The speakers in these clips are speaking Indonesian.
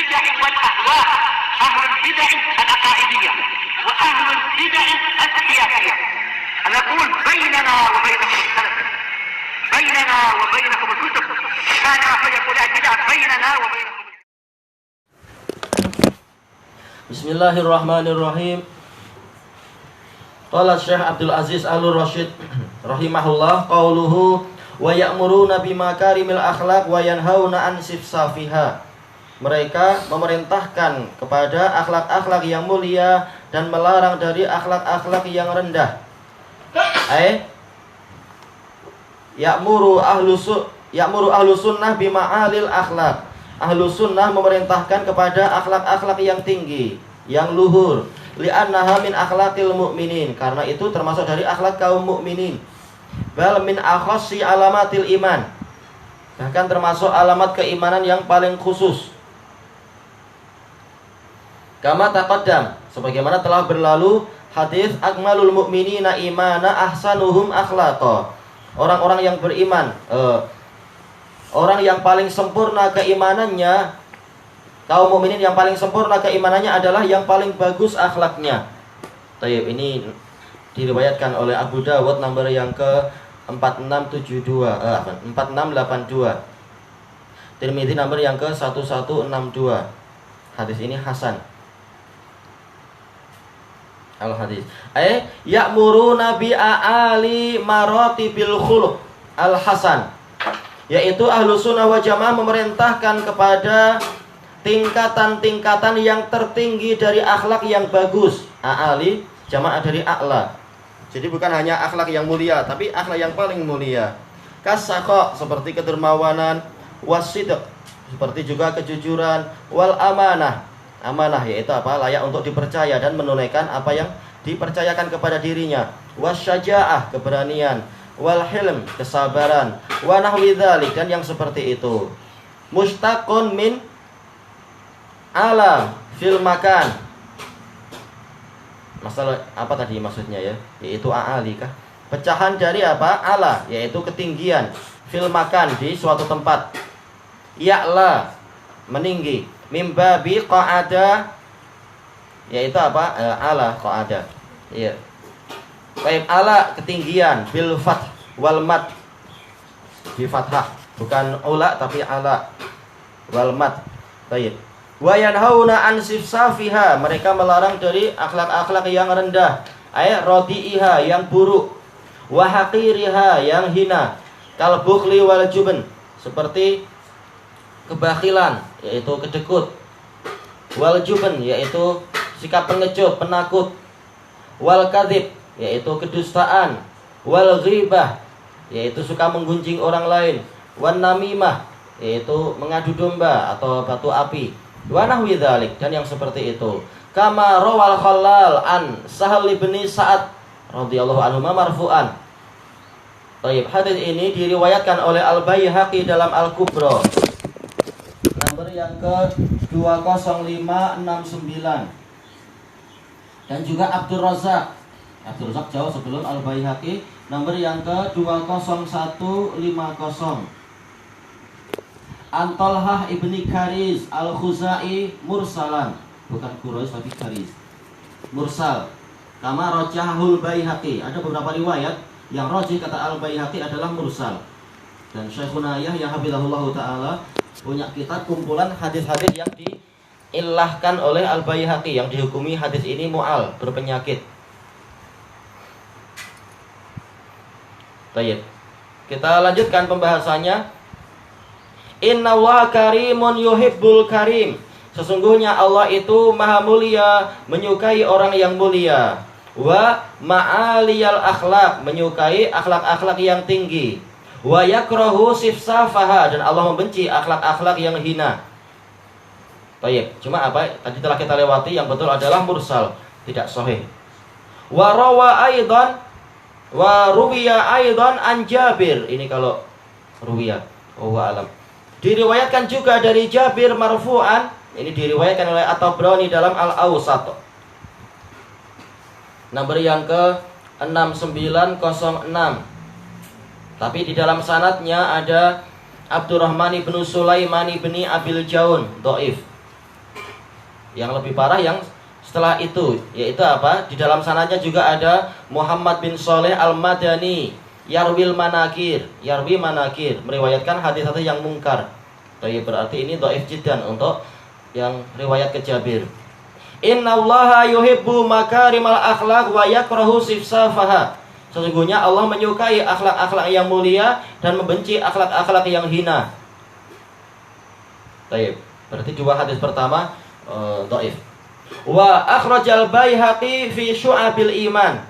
البدع والأهواء، أهل البدع العقائدية وأهل البدع السياسية. نقول بيننا وبينكم السلف، بيننا وبينكم الكتب، كان فيقول البدع بيننا وبينكم. Bismillahirrahmanirrahim. Qala Syekh Abdul Aziz Al-Rasyid rahimahullah, qauluhu wa ya'muruna bimakarimil akhlaq wa yanhauna an sifsafiha. Mereka memerintahkan kepada akhlak-akhlak yang mulia dan melarang dari akhlak-akhlak yang rendah. Ya'muru ahlu sunnah bima'alil akhlaq. Ahlu sunnah memerintahkan kepada akhlak-akhlak yang tinggi, yang luhur. Li'annaha min akhlaqil mu'minin, karena itu termasuk dari akhlak kaum mukminin. Bal min akhassi alamatil iman, bahkan termasuk alamat keimanan yang paling khusus. Kama taqaddam, sebagaimana telah berlalu hadis akmalul mu'minina imana ahsanuhum akhlaqa. Orang-orang yang beriman, orang yang paling sempurna keimanannya, kaum mukminin yang paling sempurna keimanannya adalah yang paling bagus akhlaknya. Tayyib, ini diriwayatkan oleh Abu Dawud nomor yang ke 4682, 4682. Tirmidzi nomor yang ke 1162. Hadis ini hasan. Al-hadis. Ya'muruna bi a'ali maratibil khuluq al-hasan. Yaitu ahlu sunnah wa jamaah memerintahkan kepada tingkatan-tingkatan yang tertinggi dari akhlak yang bagus. A'ali jamaah dari a'la. Jadi bukan hanya akhlak yang mulia, tapi akhlak yang paling mulia. Kasakha, seperti kedermawanan, wasidq, seperti juga kejujuran, wal amanah. Amanah yaitu apa? Layak untuk dipercaya dan menunaikan apa yang dipercayakan kepada dirinya. Wasyaja'ah, keberanian. Wal hilm, kesabaran. Wa nahwi dzalik, dan yang seperti itu. Mustaqun min ala fil makan. Masalah apa tadi maksudnya ya? Yaitu a'ali kah? Pecahan dari apa? Ala, yaitu ketinggian. Fil makan, di suatu tempat. Ya'la, meninggi. Mimbabi qa'ada, yaitu apa? Ala qa'ada. Iya. Baik, ala ketinggian, bil fath wal mat, bi fathah, bukan ula tapi ala wal mat. Baik. Wa yanhauna an sifsafiha, mereka melarang dari akhlak-akhlak yang rendah, radi'iha, yang buruk, wa haqiriha, yang hina, kal bukhli wal jubn, seperti kebakhilan, yaitu kedekut, wal jubn, yaitu sikap pengecut, penakut, wal kadzib, yaitu kedustaan, wal ghibah, yaitu suka menggunjing orang lain, wan namimah, yaitu mengadu domba atau batu api, wa nahwi dzalik, dan yang seperti itu. Kama rawal Khallal an Sahal bin Sa'ad radhiyallahu anhu marfu'an. Baik, hadis ini diriwayatkan oleh Al-Baihaqi dalam Al-Kubra nomor yang ke 20569, dan juga Abdul Razak jauh sebelum Al-Baihaqi nomor yang ke 20150. An-Talhah ibni Kariz Al-Khuzai mursalan, bukan Quraish tapi Kariz, mursal. Kama rajahul Baihaqi, ada beberapa riwayat yang rajih kata Al-Baihaqi adalah mursal. Dan Syekhuna Yahya hafizahullah taala punya kitab kumpulan hadis-hadis yang diillahkan oleh Al-Baihaqi, yang dihukumi hadis ini mu'al, berpenyakit. Baik, kita lanjutkan pembahasannya. Innallaha karimun yuhibbul karim. Sesungguhnya Allah itu maha mulia, menyukai orang yang mulia. Wa ma'aliyal akhlak, menyukai akhlak-akhlak yang tinggi. Wa yakrahu sifsafaha, dan Allah membenci akhlak-akhlak yang hina. Baik, cuma apa? Tadi telah kita lewati, yang betul adalah mursal, tidak sahih. Wa rawa aidan wa ruwiya aidan an Jabir. Ini kalau ruwiya, wa alam. Diriwayatkan juga dari Jabir marfu'an. Ini diriwayatkan oleh At-Tabrani dalam Al-Awsat. Nomor yang ke 6906. Tapi di dalam sanadnya ada Abdurrahman ibn Sulaiman ibn Abil Jaun, dhaif. Yang lebih parah yang setelah itu, yaitu apa? Di dalam sanadnya juga ada Muhammad bin Shalih Al-Madani, yarwi manakir, meriwayatkan hadis-hadis yang mungkar. Tapi berarti ini dhaif jiddan untuk yang riwayat ke Jabir. Innallaha yuhibbu makarimal akhlaq wa yakrahu sifsafaha. Sesungguhnya Allah menyukai akhlak-akhlak yang mulia dan membenci akhlak-akhlak yang hina. Baik, berarti dua hadis pertama dhaif. Wa akhrajal Baihaqi fi Syu'abil Iman.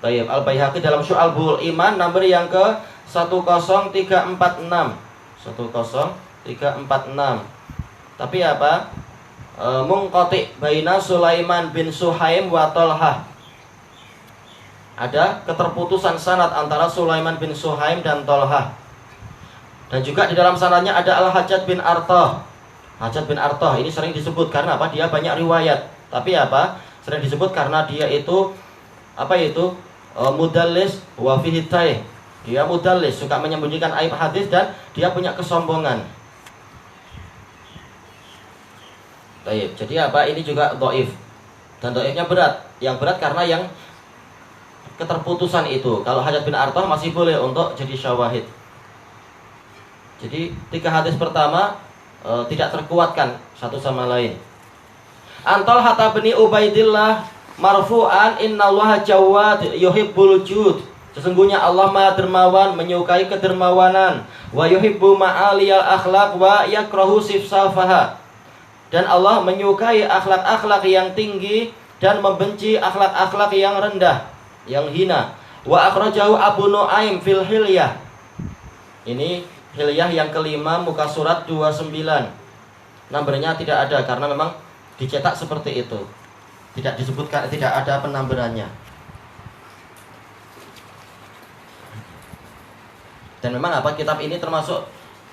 Baik, Al-Baihaqi dalam Syu'abul Iman nomor yang ke 10346. 10346. Tapi apa? Munqati baina Sulaiman bin Suhaim wa Talhah. Ada keterputusan sanad antara Sulaiman bin Suhaim dan Talhah. Dan juga di dalam sanadnya ada Al-Hajjaj bin Artah. Hajjaj bin Artah ini sering disebut karena apa? Dia banyak riwayat. Tapi apa? Sering disebut karena dia itu mudallis wa fihi taih. Dia mudallis, suka menyembunyikan aib hadis dan dia punya kesombongan. Baik, jadi apa? Ini juga dhaif. Dan dhaifnya berat. Yang berat karena yang keterputusan itu. Kalau Hajjaj bin Artah masih boleh untuk jadi syawahid. Jadi 3 hadis pertama tidak terkuatkan satu sama lain. Antal hatta bin Ubaidillah marfu'an innallaha jawad yuhibbul jud. Sesungguhnya Allah Maha dermawan, menyukai kedermawanan. Wa yuhibbu ma'aliyal akhlaq wa yakrahu sifsafaha. Dan Allah menyukai akhlak-akhlak yang tinggi dan membenci akhlak-akhlak yang rendah, yang hina. Wa akhrajahu Abu Nuaim fil Hilyah. Ini Hilyah yang kelima, muka surat 29. Numbernya tidak ada karena memang dicetak seperti itu. Tidak disebutkan, tidak ada penamberannya. Dan memang apa, kitab ini termasuk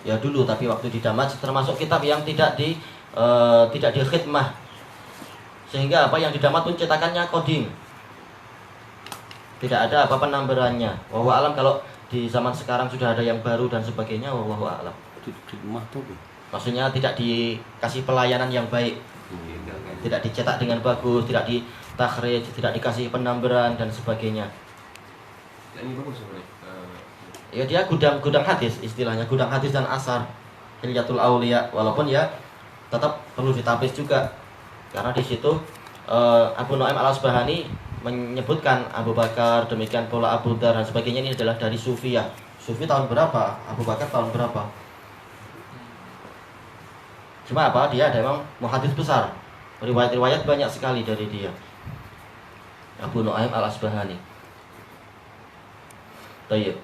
ya dulu, tapi waktu di Damaj termasuk kitab yang tidak di khidmah. Sehingga apa yang di Damaj pun cetakannya kodim. Tidak ada apa penamberannya. Wallahu alam kalau di zaman sekarang sudah ada yang baru dan sebagainya, wallahu a'lam. Maksudnya tidak dikasih pelayanan yang baik. Tidak dicetak dengan bagus, tidak ditakhrij, tidak dikasih penambaran dan sebagainya. Ini bagus sebenarnya. Ya dia gudang hadis istilahnya, gudang hadis dan asar. Hilyatul Auliya, walaupun ya tetap perlu ditapis juga. Karena di situ Abu Nuaim Al-Asbahani menyebutkan Abu Bakar, demikian pula Abu Dar dan sebagainya, ini adalah dari Sufiyah. Sufi tahun berapa? Abu Bakar tahun berapa? Cuma apa? Dia ada memang muhadis besar. Riwayat-riwayat banyak sekali dari dia. Abu Nuaim Al-Asbahani. Tayyib.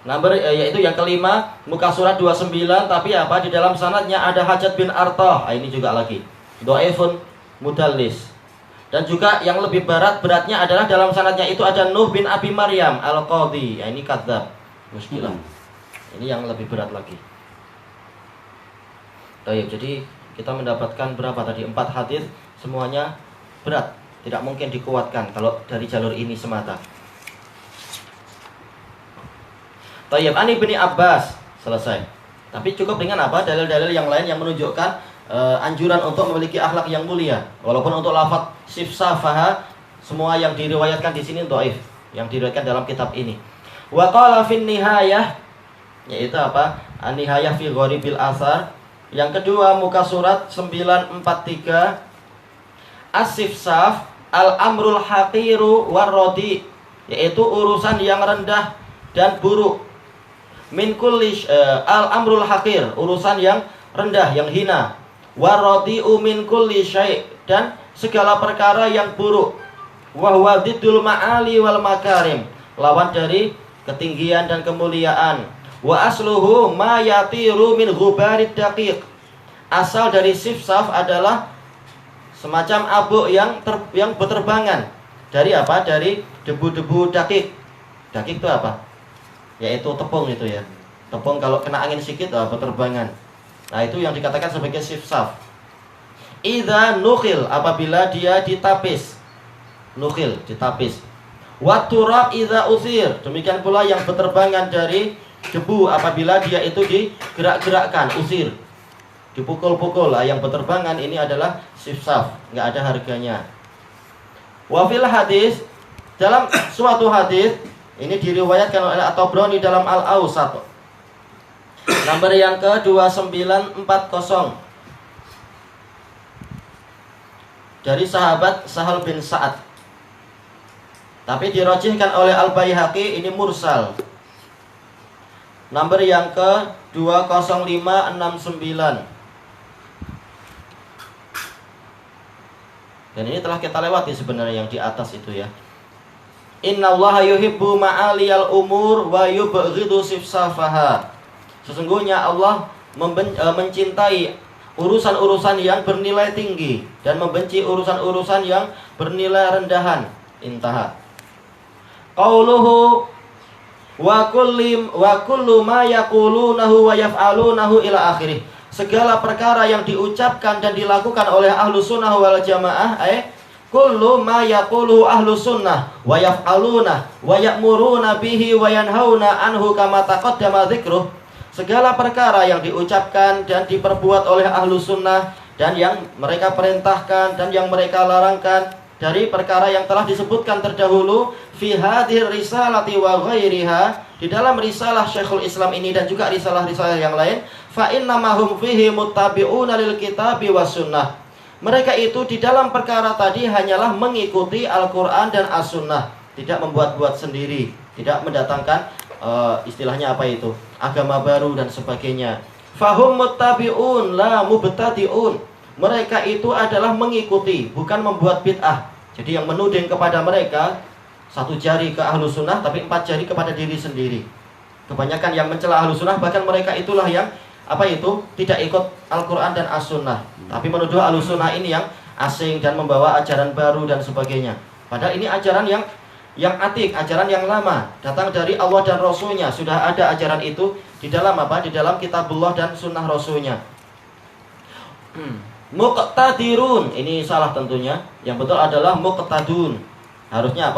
Nomor yaitu yang kelima, muka surat 29, tapi apa? Di dalam sanadnya ada Hajjaj bin Artah. Ini juga lagi dhaifun mudallis. Dan juga yang lebih beratnya adalah dalam sanadnya itu ada Nuh bin Abi Maryam Al-Qadhi. Ini kadzab, muskilah. Ini yang lebih berat lagi. Baik, jadi kita mendapatkan berapa tadi? 4 hadis, semuanya berat, tidak mungkin dikuatkan kalau dari jalur ini semata. Tayyib, Ani bin Abbas, selesai. Tapi cukup dengan apa? Dalil-dalil yang lain yang menunjukkan anjuran untuk memiliki akhlak yang mulia. Walaupun untuk lafaz sifsafaha semua yang diriwayatkan di sini dhaif, yang diriwayatkan dalam kitab ini. Wa qala fin nihayah, yaitu apa? An-nihayah fi gharibil athar. Yang kedua, muka surat 943. As-sifsaf al-amrul haqiru war-radi, yaitu urusan yang rendah dan buruk. Min kulli al-amrul haqir, urusan yang rendah, yang hina. Waradi'u min kulli syai', dan segala perkara yang buruk. Wa huwa diddul ma'ali wal makarim, lawan dari ketinggian dan kemuliaan. Wa asluhu ma yatiru min ghubarid daqiq. Asal dari sifsaf adalah semacam abu yang berterbangan. Dari apa? Dari debu-debu daqiq. Daqiq itu apa? Yaitu tepung itu ya. Tepung kalau kena angin sedikit berterbangan. Nah, itu yang dikatakan sebagai sifsaf. Idza nukhil, apabila dia ditapis. Nukhil, ditapis. Wa turab idza uthir, demikian pula yang berterbangan dari debu apabila dia itu digerak-gerakkan, usir, dipukul-pukul lah. Yang berterbangan ini adalah sifsaf, nggak ada harganya. Wafil hadis, dalam suatu hadis ini diriwayatkan oleh At-Tabrani dalam Al-Awsat, nomor yang ke-2940, dari sahabat Sahal bin Sa'ad, tapi dirojihkan oleh Al-Baihaqi, ini mursal, nomor yang ke-20569. Dan ini telah kita lewati sebenarnya yang di atas itu ya. Innallaha yuhibbu ma'aliyal umur wa yubghidu sifsafaha. Sesungguhnya Allah mencintai urusan-urusan yang bernilai tinggi dan membenci urusan-urusan yang bernilai rendahan. Intaha. Qauluhu wa kullu ma yaqulunahu wa yaf'alunahu ila akhirih. Segala perkara yang diucapkan dan dilakukan oleh ahlu sunnah wal jamaah, kullu ma yaquluhu ahlu sunnah wa yaf'aluna wa ya'muruna bihi wa yanhauna anhu kama taqaddama dzikruh. Segala perkara yang diucapkan dan diperbuat oleh ahlu sunnah, dan yang mereka perintahkan dan yang mereka larangkan dari perkara yang telah disebutkan terdahulu fi hadhir risalati wa ghairiha, di dalam risalah Syekhul Islam ini dan juga risalah-risalah yang lain, fa innamahum fihi muttabi'una lil kitabi was sunnah. Mereka itu di dalam perkara tadi hanyalah mengikuti Al-Quran dan As-Sunnah, tidak membuat-buat sendiri, tidak mendatangkan istilahnya apa itu, agama baru dan sebagainya. Fahum muttabi'un la mubtadi'un. Mereka itu adalah mengikuti, bukan membuat bid'ah. Jadi yang menuding kepada mereka, satu jari ke ahlu sunnah tapi 4 jari kepada diri sendiri. Kebanyakan yang mencela ahlu sunnah, bahkan mereka itulah yang tidak ikut Al-Quran dan As-Sunnah, tapi menuduh ahlu sunnah ini yang asing dan membawa ajaran baru dan sebagainya. Padahal ini ajaran yang atik, ajaran yang lama, datang dari Allah dan Rasulnya. Sudah ada ajaran itu di dalam Di dalam kitabullah dan sunnah Rasulnya. Muqtadirun, ini salah tentunya. Yang betul adalah muqtadun. Harusnya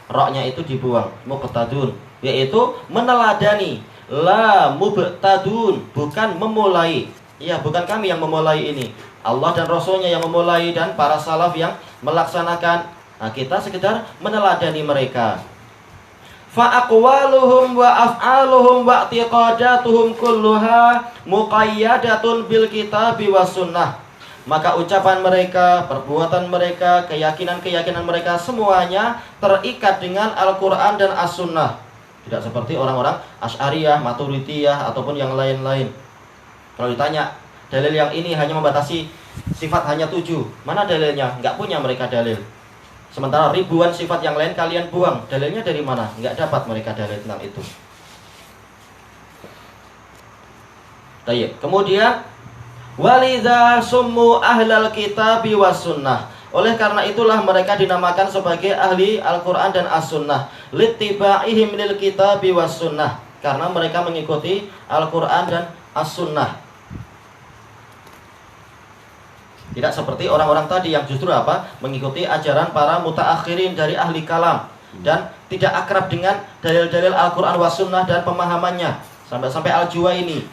roknya itu dibuang. Muqtadun, yaitu meneladani. La mubtadun, bukan memulai. Ya, bukan kami yang memulai ini. Allah dan Rasulnya yang memulai dan para salaf yang melaksanakan. Nah, kita sekedar meneladani mereka. Fa aqwaluhum wa af'aluhum wa i'tiqadatuhum kulluha muqayyadatun bil kitabi was sunnah. Maka ucapan mereka, perbuatan mereka, keyakinan-keyakinan mereka semuanya terikat dengan Al-Quran dan As-Sunnah. Tidak seperti orang-orang Asy'ariyah, Maturidiyah ataupun yang lain-lain. Kalau ditanya, dalil yang ini hanya membatasi sifat hanya 7. Mana dalilnya? Enggak punya mereka dalil. Sementara ribuan sifat yang lain kalian buang. Dalilnya dari mana? Enggak dapat mereka dalil tentang itu. Baik. Kemudian walidza summu ahlal kitabi was sunnah. Oleh karena itulah mereka dinamakan sebagai ahli Al-Quran dan As-Sunnah. Littiba'ihim lil kitabi was sunnah. Karena mereka mengikuti Al-Quran dan As-Sunnah. Tidak seperti orang-orang tadi yang justru mengikuti ajaran para mutaakhirin dari ahli kalam, dan tidak akrab dengan dalil-dalil Al-Quran was sunnah dan pemahamannya. Sampai Al-Juwaini,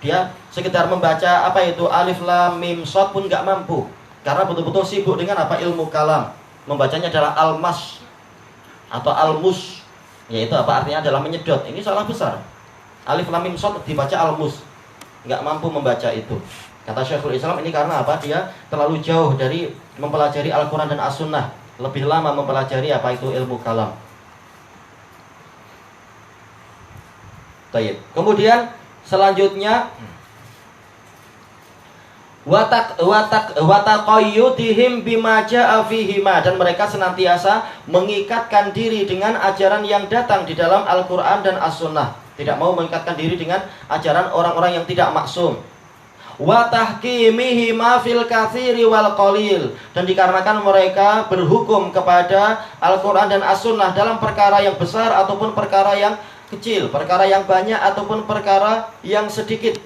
dia sekedar membaca alif lam mim shad pun gak mampu, karena betul-betul sibuk dengan ilmu kalam. Membacanya adalah al-mas atau al-mus, yaitu artinya adalah menyedot. Ini salah besar. Alif lam mim shad dibaca al-mus, gak mampu membaca itu. Kata Syekhul Islam, ini karena dia terlalu jauh dari mempelajari Al-Quran dan As-Sunnah, lebih lama mempelajari itu ilmu kalam. Baik. Kemudian selanjutnya wataqayyudihim bima jaa fihima, dan mereka senantiasa mengikatkan diri dengan ajaran yang datang di dalam Al-Quran dan As-Sunnah. Tidak mau mengikatkan diri dengan ajaran orang-orang yang tidak maksum. Wa tahkimihi ma fil katsiri wal qalil, dan dikarenakan mereka berhukum kepada Al-Quran dan As-Sunnah dalam perkara yang besar ataupun perkara yang kecil, perkara yang banyak ataupun perkara yang sedikit.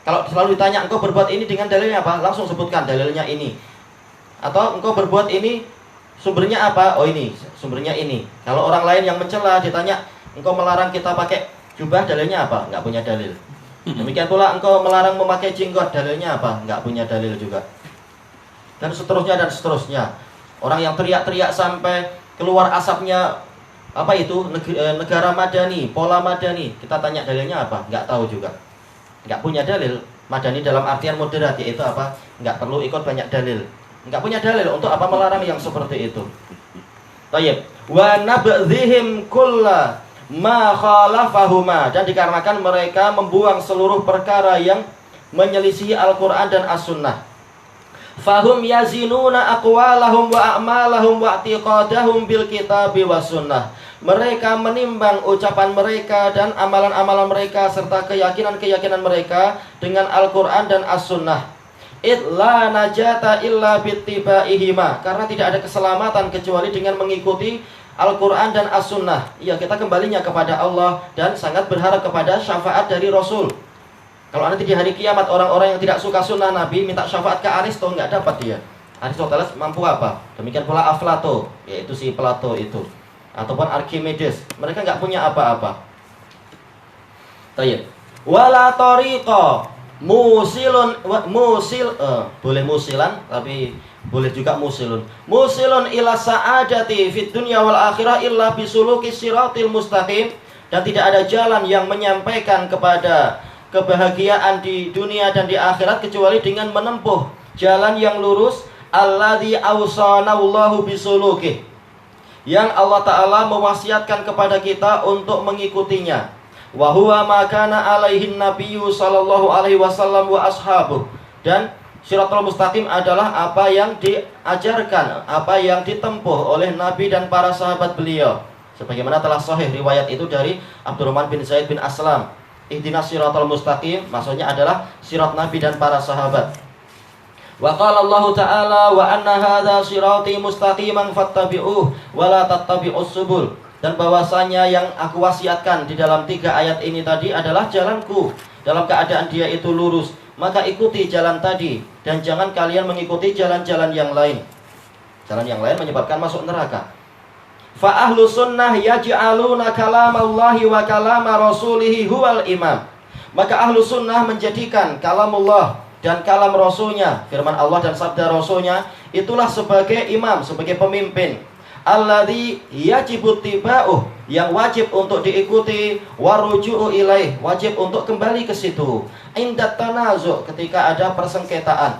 Kalau selalu ditanya, engkau berbuat ini dengan dalilnya apa? Langsung sebutkan dalilnya ini. Atau engkau berbuat ini sumbernya apa? Oh ini, sumbernya ini. Kalau orang lain yang mencela ditanya, engkau melarang kita pakai Jubah dalilnya apa? Nggak punya dalil. Demikian pula engkau melarang memakai jenggot, dalilnya apa? Nggak punya dalil juga. Dan seterusnya dan seterusnya. Orang yang teriak-teriak sampai keluar asapnya, apa itu? Negara madani, pola madani. Kita tanya dalilnya apa? Nggak tahu juga. Nggak punya dalil. Madani dalam artian moderat, yaitu apa? Nggak perlu ikut banyak dalil. Nggak punya dalil untuk apa melarang yang seperti itu. Tayyib. Wa nabdhihim kulla ma khalafahuma, dan dikarenakan mereka membuang seluruh perkara yang menyelisihi Al-Quran dan As-Sunnah. Fahum yazinuna aqwalahum wa a'malahum wa i'tiqadahum bil kitabi was sunnah. Mereka menimbang ucapan mereka dan amalan-amalan mereka serta keyakinan-keyakinan mereka dengan Al-Quran dan As-Sunnah. La najata illa bittibaihima, karena tidak ada keselamatan kecuali dengan mengikuti Al-Quran dan As-Sunnah. Ya, kita kembalinya kepada Allah dan sangat berharap kepada syafaat dari Rasul. Kalau nanti di hari kiamat orang-orang yang tidak suka sunnah Nabi minta syafaat ke Aristo, nggak dapat dia. Aristoteles mampu apa? Demikian pula Aflato, yaitu si Plato itu, ataupun Archimedes. Mereka nggak punya apa-apa. Tayyib. Wala tariqa boleh musilan, tapi boleh juga musilun. Musilun ila sa'adati fid dunya wal akhirah illa bisuluki siratil mustaqim, dan tidak ada jalan yang menyampaikan kepada kebahagiaan di dunia dan di akhirat kecuali dengan menempuh jalan yang lurus, alladzi awsanallahu bisuluki, yang Allah Ta'ala mewasiatkan kepada kita untuk mengikutinya. Wa huwa ma kana alaihin nabiyyu sallallahu alaihi wasallam wa ashabuh, dan Shiratul Mustaqim adalah apa yang diajarkan, apa yang ditempuh oleh Nabi dan para sahabat beliau. Sebagaimana telah sahih riwayat itu dari Abdurrahman bin Zaid bin Aslam. Ihdinas Shiratul Mustaqim maksudnya adalah sirat Nabi dan para sahabat. Wa qala Allah Ta'ala wa anna hadza shirati mustaqiman fattabi'uh wa la tattabi'us subul. Dan bahwasanya yang aku wasiatkan di dalam 3 ayat ini tadi adalah jalanku dalam keadaan dia itu lurus, maka ikuti jalan tadi dan jangan kalian mengikuti jalan-jalan yang lain. Jalan yang lain menyebabkan masuk neraka. Fa ahlu sunnah yaj'aluna kalamallahi wa kalama rasulihi huwal imam. Maka ahlu sunnah menjadikan kalamullah dan kalam rasulnya, firman Allah dan sabda rasulnya, itulah sebagai imam, sebagai pemimpin. Alladzi yajibu tiba'uh, yang wajib untuk diikuti, waruju'u ilaih, wajib untuk kembali ke situ. Indat tanazu', ketika ada persengketaan.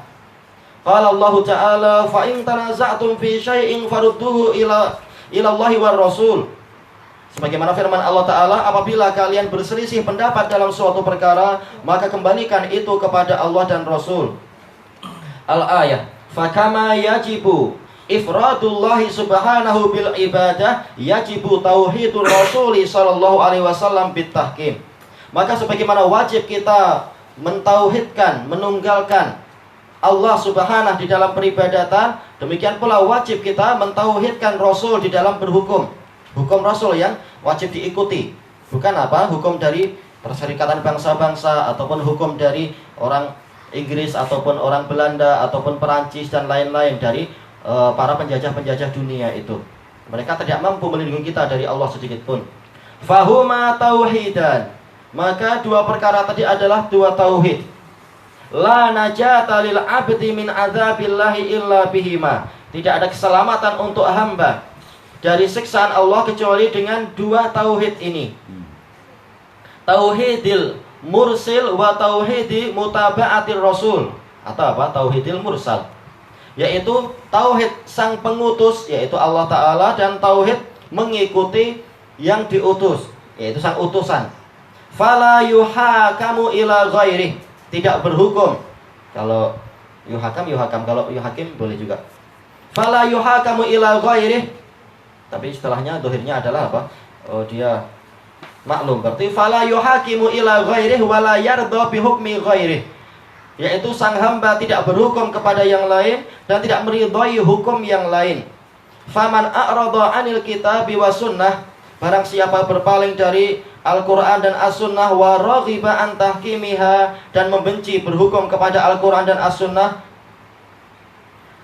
Qala Allah Ta'ala fa in tanaza'tum fi syai'in farudduhu ila Allahi war Rasul. Sebagaimana firman Allah Ta'ala, apabila kalian berselisih pendapat dalam suatu perkara, maka kembalikan itu kepada Allah dan Rasul. Al-ayah. Fakama yajibu ifradullahi subhanahu bil ibadah, yajibu tauhidul rasuli sallallahu alaihi wasallam bitahkim. Maka sebagaimana wajib kita mentauhidkan, menunggalkan Allah subhanahu di dalam peribadatan, demikian pula wajib kita mentauhidkan Rasul di dalam berhukum. Hukum Rasul yang wajib diikuti, bukan apa? Hukum dari Perserikatan Bangsa-Bangsa, ataupun hukum dari orang Inggris, ataupun orang Belanda, ataupun Perancis dan lain-lain dari para penjajah-penjajah dunia itu. Mereka tidak mampu melindungi kita dari Allah sedikit pun. Fahuma tauhidan, maka 2 perkara tadi adalah 2 tauhid. La najata lil abdi min adzabillahi illa bihima, tidak ada keselamatan untuk hamba dari siksaan Allah kecuali dengan 2 tauhid ini. Tauhidil mursil wa tauhidi mutaba'atir rasul, atau apa? Tauhidil mursal, yaitu tauhid sang pengutus, yaitu Allah Ta'ala, dan tauhid mengikuti yang diutus, yaitu sang utusan. Fala yuhakamu ila ghairih, tidak berhukum. Kalau yuhakam, kalau yuhakim boleh juga. Fala yuhakamu ila ghairih, tapi istilahnya dohirnya adalah apa? Dia maklum, berarti fala yuhakimu ila ghairih wala yarda bi hukmi ghairih, yaitu sang hamba tidak berhukum kepada yang lain dan tidak meridhai hukum yang lain. Faman a'rada 'anil kitabi was sunnah, barang siapa berpaling dari Al-Quran dan As-Sunnah, wa raghiba an tahkimiha, dan membenci berhukum kepada Al-Quran dan As-Sunnah,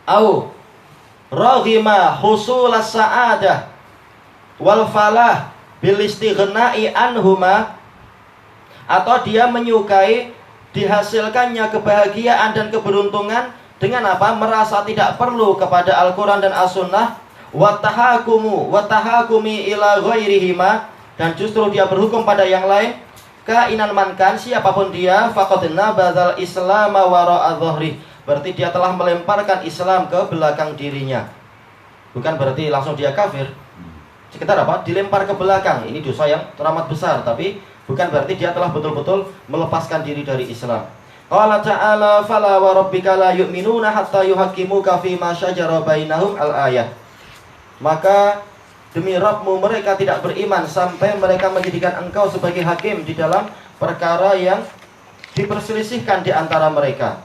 au raghima husulas sa'adah wal falah bil istighna'i anhuma, Atau dia menyukai dihasilkannya kebahagiaan dan keberuntungan dengan apa? Merasa tidak perlu kepada Al-Quran dan As-Sunnah. Watahakumi ila ghairihima, dan justru dia berhukum pada yang lain. Kainan mankan, siapapun dia, faqad nabadzal islama wara'a dhahri, berarti dia telah melemparkan Islam ke belakang dirinya. Bukan berarti langsung dia kafir, sekitar apa? Dilempar ke belakang. Ini dosa yang teramat besar, tapi bukan berarti dia telah betul-betul melepaskan diri dari Islam. Qala ta'ala fala wa rabbika la yu'minuna hatta yuhaqqimuka fi ma syajara bainahum al-ayah. Maka demi Rabbmu, mereka tidak beriman sampai mereka menjadikan engkau sebagai hakim di dalam perkara yang diperselisihkan di antara mereka.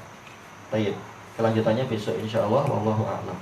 Baik, kelanjutannya besok insyaallah. Wallahu a'lam.